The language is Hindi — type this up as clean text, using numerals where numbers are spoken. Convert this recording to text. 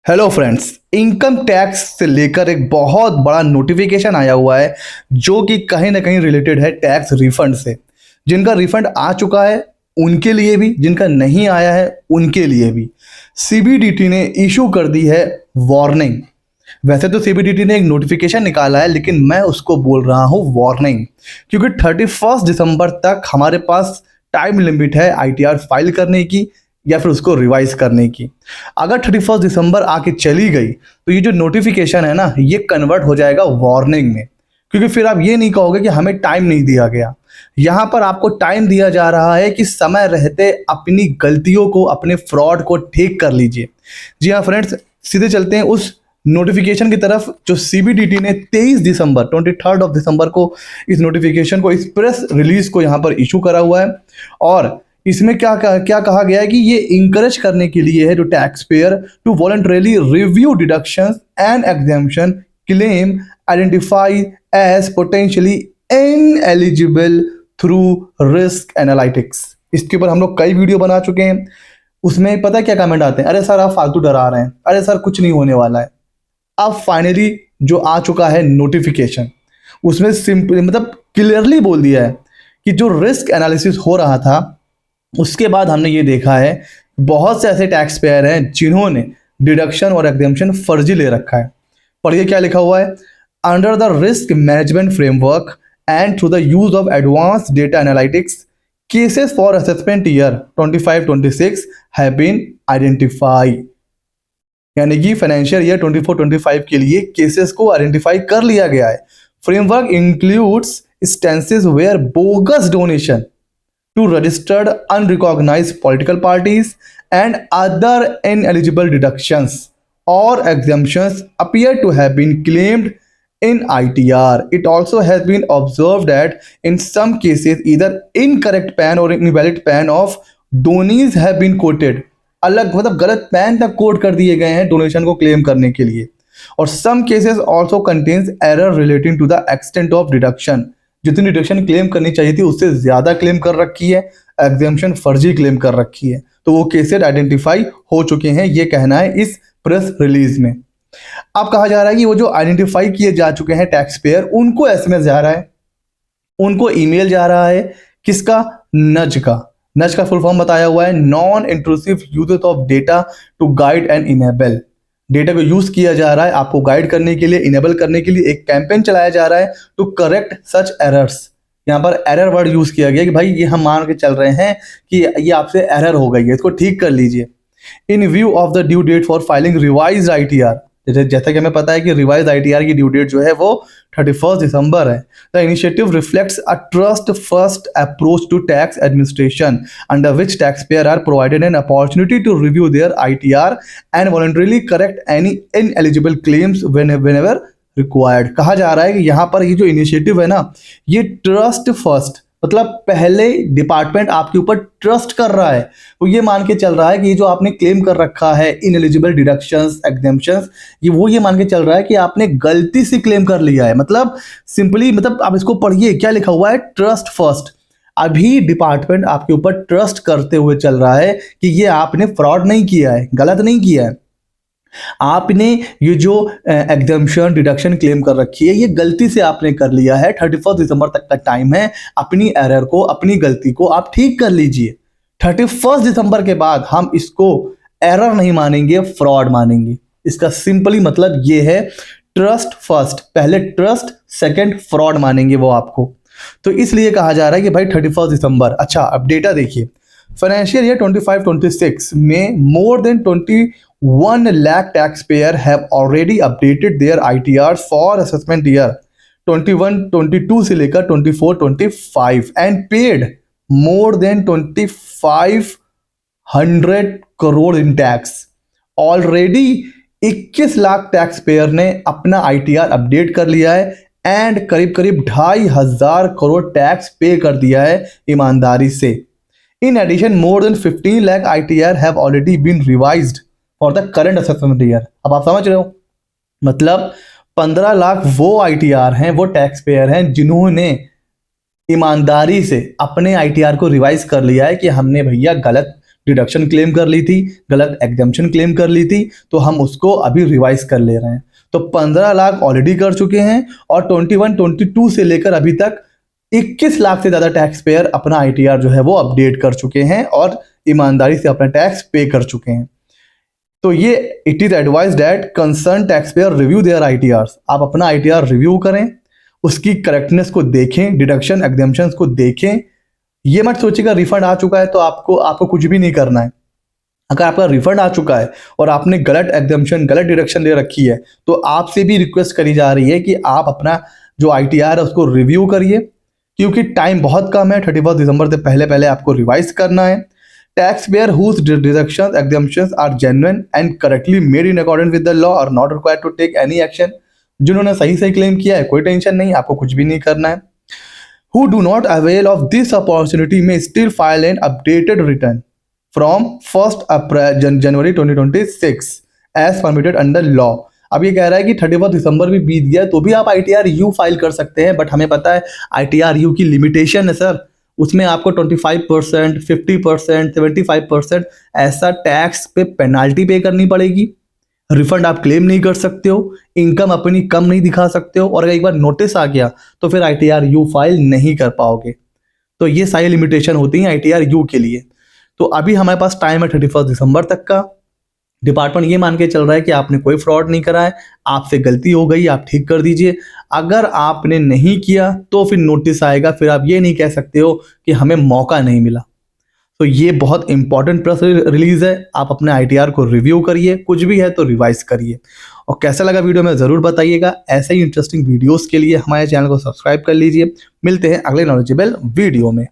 हेलो फ्रेंड्स, इनकम टैक्स से लेकर एक बहुत बड़ा नोटिफिकेशन आया हुआ है जो कि कहीं ना कहीं रिलेटेड है टैक्स रिफंड से। जिनका रिफंड आ चुका है उनके लिए भी, जिनका नहीं आया है उनके लिए भी सीबीडीटी ने इशू कर दी है वार्निंग। वैसे तो सीबीडीटी ने एक नोटिफिकेशन निकाला है, लेकिन मैं उसको बोल रहा हूँ वार्निंग, क्योंकि 31 दिसंबर तक हमारे पास टाइम लिमिट है आईटीआर फाइल करने की या फिर उसको रिवाइज करने की। अगर 31 दिसंबर आके चली गई तो ये जो नोटिफिकेशन है ना, ये कन्वर्ट हो जाएगा वार्निंग में, क्योंकि फिर आप ये नहीं कहोगे कि हमें टाइम नहीं दिया गया। यहाँ पर आपको टाइम दिया जा रहा है कि समय रहते अपनी गलतियों को, अपने फ्रॉड को ठीक कर लीजिए। जी हाँ फ्रेंड्स, सीधे चलते हैं उस नोटिफिकेशन की तरफ जो सीबीडीटी ने 23 दिसंबर को इस नोटिफिकेशन को, इस प्रेस रिलीज को यहाँ पर इशू करा हुआ है। और इसमें क्या कहा गया है कि ये इंकरेज करने के लिए है to taxpayer to voluntarily review deductions and exemption claim identify as potentially ineligible through risk analytics. इसके ऊपर हम लोग कई वीडियो बना चुके हैं। उसमें पता है क्या कमेंट आते हैं, अरे सर आप फालतू डरा रहे हैं, अरे सर कुछ नहीं होने वाला है। अब फाइनली जो आ चुका है नोटिफिकेशन, उसमें सिंपली मतलब क्लियरली बोल दिया है कि जो रिस्क एनालिसिस हो रहा था उसके बाद हमने ये देखा है बहुत से ऐसे टैक्स पेयर हैं जिन्होंने डिडक्शन और एग्जेम्पशन फर्जी ले रखा है। पढ़िए क्या लिखा हुआ है, under the risk management framework and through the use of advance data analytics cases for assessment year 25-26 have been identify. यानी कि फाइनेंशियल ईयर 24-25 के लिए केसेस को आइडेंटिफाई कर लिया गया है। Framework includes instances where bogus donation to registered unrecognized political parties and other ineligible deductions or exemptions appear to have been claimed in ITR. It also has been observed that in some cases either incorrect PAN or invalid PAN of donees have been quoted. अलग मतलब गलत पैन तक कोड कर दिए गए हैं डोनेशन को क्लेम करने के लिए। और some cases also contains error relating to the extent of deduction. जितनी डिडक्शन क्लेम करनी चाहिए थी उससे ज़्यादा क्लेम कर रखी है, एग्जेम्पशन फर्जी क्लेम कर रखी है। तो वो केसेस आइडेंटिफाई हो चुके हैं, ये कहना है इस प्रेस रिलीज में। अब कहा जा रहा है कि वो जो आइडेंटिफाई किए जा चुके हैं टैक्स पेयर, उनको एसएमएस जा रहा है, उनको ईमेल जा रहा है। किसका? नज का। नज का फुल फॉर्म बताया हुआ है, non intrusive use of data to guide and enable. Data को यूज किया जा रहा है आपको गाइड करने के लिए, इनेबल करने के लिए। एक कैंपेन चलाया जा रहा है टू करेक्ट सच एरर्स। यहाँ पर एरर वर्ड यूज किया गया कि भाई ये हम मान के चल रहे हैं कि ये आपसे एरर हो गई है, इसको ठीक कर लीजिए। In view of the due date for filing revised ITR, जैसा कि हमें पता है कि रिवाइज आईटीआर की ड्यू डेट जो है वो 31 दिसंबर है। The initiative reflects a trust first approach to tax administration under which taxpayer are provided an opportunity to review their ITR and voluntarily correct any ineligible claims whenever required. कहा जा रहा है कि यहाँ पर ये जो इनिशिएटिव है ना, ये ट्रस्ट फर्स्ट मतलब पहले डिपार्टमेंट आपके ऊपर ट्रस्ट कर रहा है। वो ये मान के चल रहा है कि ये जो आपने क्लेम कर रखा है इनएलिजिबल डिडक्शंस एग्जेम्पशंस, ये मान के चल रहा है कि आपने गलती से क्लेम कर लिया है। मतलब सिंपली मतलब आप इसको पढ़िए क्या लिखा हुआ है, ट्रस्ट फर्स्ट। अभी डिपार्टमेंट आपके ऊपर ट्रस्ट करते हुए चल रहा है कि ये आपने फ्रॉड नहीं किया है, गलत नहीं किया है। आपने ये जो एग्जेम्पशन डिडक्शन क्लेम कर रखी है, ये गलती से आपने कर लिया है। 31 दिसंबर तक का टाइम है, अपनी एरर को, अपनी गलती को आप ठीक कर लीजिए। 31 दिसंबर के बाद हम इसको एरर नहीं मानेंगे, फ्रॉड मानेंगे। इसका सिंपली मतलब ये है, ट्रस्ट फर्स्ट, पहले ट्रस्ट सेकंड फ्रॉड मानेंगे वो आपको। तो इसलिए कहा जा रहा है कि भाई 31 दिसंबर। अच्छा अब डेटा देखिए, फाइनेंशियल ईयर 25-26 में more than 21 lakh taxpayer have already updated their ITRs for assessment year 21-22 से लेकर 24-25 and paid more than 2500 crore in tax। Already 21 lakh tax payer ने अपना ITR अपडेट कर लिया है एंड करीब करीब 2500 करोड़ टैक्स पे कर दिया है ईमानदारी से। In addition, more than 15 lakh ITR have already been revised for the current assessment year। अब आप समझ रहे हो, मतलब 15 लाख वो ITR हैं, वो टैक्स पेयर हैं जिन्होंने ईमानदारी से अपने ITR को रिवाइज कर लिया है कि हमने भैया गलत डिडक्शन क्लेम कर ली थी, गलत एग्जम्पशन क्लेम कर ली थी, तो हम उसको अभी रिवाइज कर ले रहे हैं। तो 15 लाख ऑलरेडी कर चुके हैं और 21-22 से लेकर अभी तक 21 लाख से ज़्यादा टैक्स पेयर अपना आईटीआर जो है वो अपडेट कर चुके हैं और ईमानदारी से अपना टैक्स पे कर चुके हैं। तो ये it is advise that concern taxpayer review their ITRs. आप अपना आईटीआर रिव्यू करें, उसकी करेक्टनेस को देखें, डिडक्शन एग्जम्पशंस को देखें। ये मत सोचिएगा रिफंड आ चुका है तो आपको कुछ भी नहीं करना है। अगर आपका रिफंड आ चुका है और आपने गलत एग्जम्पशन, गलत डिडक्शन ले रखी है, तो आपसे भी रिक्वेस्ट करी जा रही है कि आप अपना जो आईटीआर है उसको रिव्यू करिए, क्योंकि टाइम बहुत कम है। 31 दिसंबर से पहले पहले आपको रिवाइज करना है। Taxpayer whose deductions exemptions are genuine and correctly made in accordance with the law are not required to take any action. जिन्होंने सही सही क्लेम किया है कोई टेंशन नहीं, आपको कुछ भी नहीं करना है। Who do not avail of this opportunity may still file an updated return from 1st January 2026 as permitted under law। अब ये कह रहा है कि 31 दिसंबर भी बीत गया तो भी आप आईटीआर यू फाइल कर सकते हैं, बट हमें पता है आईटीआर यू की लिमिटेशन है सर। उसमें आपको 25%, 50%, 75% ऐसा टैक्स पे पेनाल्टी पे करनी पड़ेगी। रिफंड आप क्लेम नहीं कर सकते हो, इनकम अपनी कम नहीं दिखा सकते हो, और अगर एक बार नोटिस आ गया तो फिर आईटीआर यू फाइल नहीं कर पाओगे। तो ये सारी लिमिटेशन होती हैं आईटीआर यू के लिए। तो अभी हमारे पास टाइम है 31 दिसंबर तक का। डिपार्टमेंट ये मान के चल रहा है कि आपने कोई फ्रॉड नहीं करा है, आपसे गलती हो गई, आप ठीक कर दीजिए। अगर आपने नहीं किया तो फिर नोटिस आएगा, फिर आप ये नहीं कह सकते हो कि हमें मौका नहीं मिला। तो ये बहुत इंपॉर्टेंट प्रेस रिलीज है। आप अपने आईटीआर को रिव्यू करिए, कुछ भी है तो रिवाइज करिए। और कैसा लगा वीडियो में ज़रूर बताइएगा। ऐसे ही इंटरेस्टिंग वीडियोस के लिए हमारे चैनल को सब्सक्राइब कर लीजिए। मिलते हैं अगले नॉलेजेबल वीडियो में।